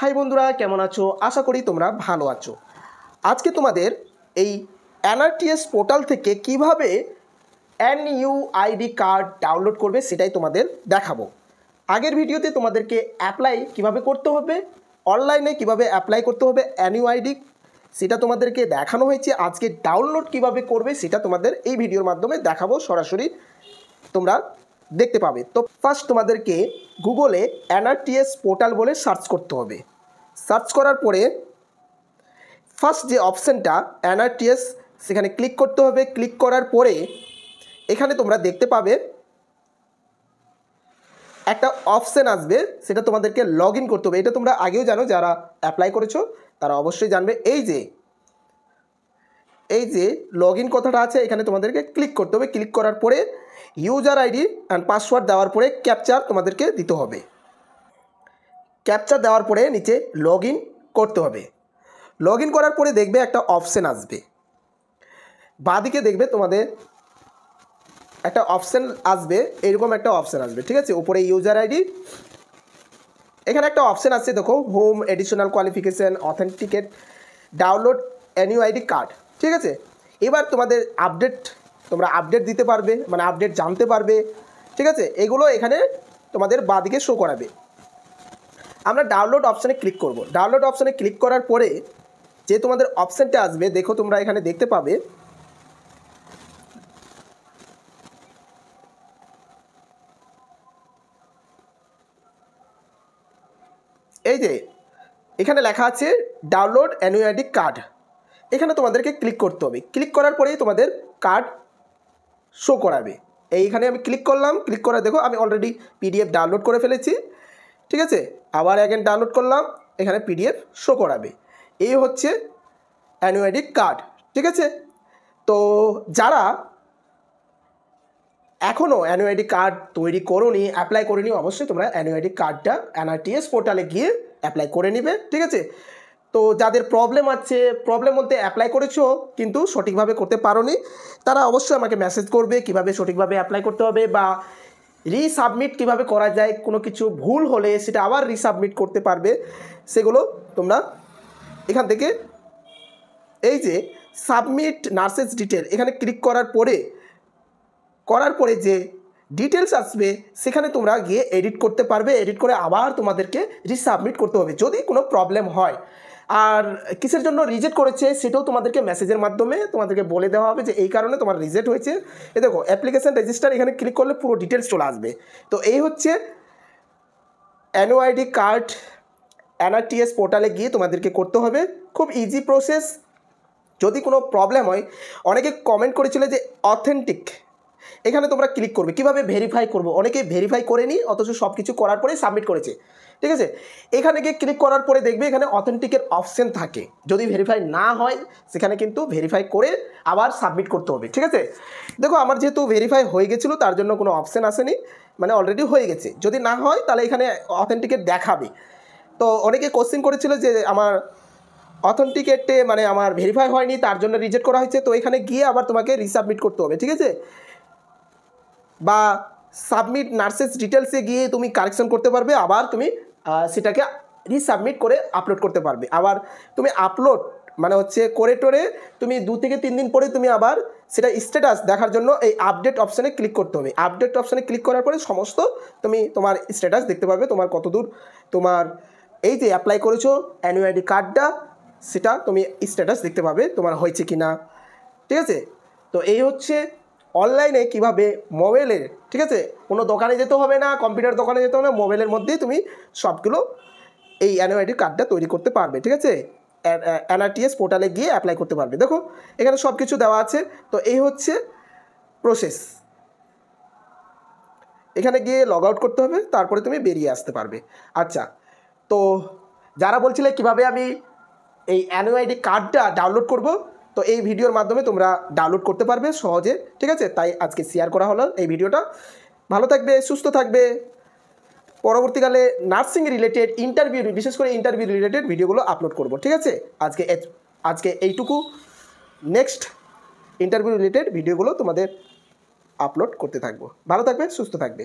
High বন্ধুরা, কেমন আছো? আশা করি তোমরা ভালো আছো। আজকে তোমাদের এই এনআরটিএস পোর্টাল থেকে কিভাবে এনইউআইডি কার্ড ডাউনলোড করবে সেটাই তোমাদের দেখাবো। আগের ভিডিওতে তোমাদেরকে অ্যাপ্লাই কিভাবে করতে হবে, অনলাইনে কিভাবে অ্যাপ্লাই করতে হবে এনইউআইডি সেটা তোমাদেরকে দেখানো হয়েছে। আজকে ডাউনলোড কিভাবে করবে সেটা তোমাদের এই ভিডিওর মাধ্যমে দেখাবো, সরাসরি তোমরা দেখতে পাবে। তো ফার্স্ট তোমাদেরকে গুগলে এনআরটিএস পোর্টাল বলে সার্চ করতে হবে। সার্চ করার পরে ফার্স্ট যে অপশানটা এনআরটিএস সেখানে ক্লিক করতে হবে। ক্লিক করার পরে এখানে তোমরা দেখতে পাবে একটা অপশান আসবে, সেটা তোমাদেরকে লগ ইন করতে হবে। এটা তোমরা আগেও জানো, যারা অ্যাপ্লাই করেছো তারা অবশ্যই জানবে। এই যে লগ ইন কথাটা আছে, এখানে তোমাদেরকে ক্লিক করতে হবে। ক্লিক করার পরে ইউজার আইডি অ্যান্ড পাসওয়ার্ড দেওয়ার পরে ক্যাপচার তোমাদেরকে দিতে হবে। ক্যাপচার দেওয়ার পরে নিচে লগ ইন করতে হবে। লগ ইন করার পরে দেখবে একটা অপশান আসবে, বাঁদিকে দেখবে তোমাদের একটা অপশান আসবে, এরকম একটা অপশান আসবে, ঠিক আছে। উপরে ইউজার আইডি, এখানে একটা অপশান আছে দেখো, home, additional qualification, authenticate, download NUID card, ঠিক আছে। এবার তোমাদের তোমরা আপডেট দিতে পারবে, মানে আপডেট জানতে পারবে, ঠিক আছে। এগুলো এখানে তোমাদের বাঁদিকে শো করাবে। আমরা ডাউনলোড অপশানে ক্লিক করব। ডাউনলোড অপশানে ক্লিক করার পরে যে তোমাদের অপশানটা আসবে, দেখো তোমরা এখানে দেখতে পাবে এই যে এখানে লেখা আছে ডাউনলোড এনইউআইডি কার্ড। এখানে তোমাদেরকে ক্লিক করতে হবে। ক্লিক করার পরেই তোমাদের কার্ড শো করাবে। এইখানে আমি ক্লিক করলাম। ক্লিক করে দেখো আমি অলরেডি পিডিএফ ডাউনলোড করে ফেলেছি, ঠিক আছে। আবার অ্যাগেন ডাউনলোড করলাম, এখানে পিডিএফ শো করাবে। এই হচ্ছে এনইউআইডি কার্ড, ঠিক আছে। তো যারা এখনও এনইউআইডি কার্ড তৈরি করোনি, অ্যাপ্লাই করেনি, অবশ্যই তোমরা এনইউআইডি কার্ডটা এনআরটিএস পোর্টালে গিয়ে অ্যাপ্লাই করে নিবে, ঠিক আছে। তো যাদের প্রবলেম আছে, প্রবলেম বলতে অ্যাপ্লাই করেছো কিন্তু সঠিকভাবে করতে পারোনি, তারা অবশ্যই আমাকে মেসেজ করবে কীভাবে সঠিকভাবে অ্যাপ্লাই করতে হবে বা রিসাবমিট কীভাবে করা যায়। কোনো কিছু ভুল হলে সেটা আবার রিসাবমিট করতে পারবে, সেগুলো তোমরা এখান থেকে এই যে সাবমিট নার্সেস ডিটেল এখানে ক্লিক করার পরে যে ডিটেলস আসবে সেখানে তোমরা গিয়ে এডিট করতে পারবে। এডিট করে আবার তোমাদেরকে রিসাবমিট করতে হবে যদি কোনো প্রবলেম হয়। আর কিসের জন্য রিজেক্ট করেছে সেটাও তোমাদেরকে মেসেজের মাধ্যমে তোমাদেরকে বলে দেওয়া হবে যে এই কারণে তোমার রিজেক্ট হয়েছে। এ দেখো অ্যাপ্লিকেশান রেজিস্টার, এখানে ক্লিক করলে পুরো ডিটেলস চলে আসবে। তো এই হচ্ছে এনইউআইডি কার্ড এনআরটিএস পোর্টালে গিয়ে তোমাদেরকে করতে হবে। খুব ইজি প্রসেস। যদি কোনো প্রবলেম হয়, অনেকে কমেন্ট করেছিল যে অথেন্টিক, এখানে তোমরা ক্লিক করবে। কিভাবে ভেরিফাই করবো, অনেকে ভেরিফাই করেনি অথচ সব কিছু করার পরে সাবমিট করেছে, ঠিক আছে। এখানে গিয়ে ক্লিক করার পরে দেখবে এখানে অথেন্টিকের অপশান থাকে। যদি ভেরিফাই না হয় সেখানে কিন্তু ভেরিফাই করে আবার সাবমিট করতে হবে, ঠিক আছে। দেখো আমার যেহেতু ভেরিফাই হয়ে গেছিলো তার জন্য কোনো অপশান আসেনি, মানে অলরেডি হয়ে গেছে। যদি না হয় তাহলে এখানে অথেন্টিকেট দেখাবে। তো অনেকে কোশ্চেন করেছিল যে আমার অথেন্টিকেটে মানে আমার ভেরিফাই হয়নি, তার জন্য রিজেক্ট করা হয়েছে। তো এখানে গিয়ে আবার তোমাকে রিসাবমিট করতে হবে, ঠিক আছে। বা সাবমিট নার্সেস ডিটেলসে গিয়ে তুমি কারেকশন করতে পারবে, আবার তুমি সেটাকে রিসাবমিট করে আপলোড করতে পারবে। আবার তুমি আপলোড মানে হচ্ছে করে টোরে তুমি 2 থেকে 3 দিন পরে তুমি আবার সেটা স্ট্যাটাস দেখার জন্য এই আপডেট অপশানে ক্লিক করতে হবে। আপডেট অপশানে ক্লিক করার পরে সমস্ত তুমি তোমার স্ট্যাটাস দেখতে পাবে, তোমার কতদূর তোমার এই যে অ্যাপ্লাই করেছো এনইউআইডি কার্ডটা, সেটা তুমি স্ট্যাটাস দেখতে পাবে তোমার হয়েছে কি না, ঠিক আছে। তো এই হচ্ছে অনলাইনে কিভাবে মোবাইলের, ঠিক আছে, কোনো দোকানে যেতে হবে না, কম্পিউটার দোকানে যেতে হবে না, মোবাইলের মধ্যেই তুমি সবগুলো এই এনইউআইডি কার্ডটা তৈরি করতে পারবে, ঠিক আছে। এনআরটিএস পোর্টালে গিয়ে অ্যাপ্লাই করতে পারবে। দেখো এখানে সব কিছু দেওয়া আছে। তো এই হচ্ছে প্রসেস। এখানে গিয়ে লগ আউট করতে হবে, তারপরে তুমি বেরিয়ে আসতে পারবে। আচ্ছা, তো যারা বলছিলে কিভাবে আমি এই এনইউআইডি কার্ডটা ডাউনলোড করব, তো এই ভিডিওর মাধ্যমে তোমরা ডাউনলোড করতে পারবে সহজে, ঠিক আছে। তাই আজকে শেয়ার করা হলো এই ভিডিওটা। ভালো থাকবে, সুস্থ থাকবে। পরবর্তীকালে নার্সিং রিলেটেড ইন্টারভিউ, বিশেষ করে ইন্টারভিউ রিলেটেড ভিডিওগুলো আপলোড করব, ঠিক আছে। আজকে এইটুকু। নেক্সট ইন্টারভিউ রিলেটেড ভিডিওগুলো তোমাদের আপলোড করতে থাকবো। ভালো থাকবে, সুস্থ থাকবে।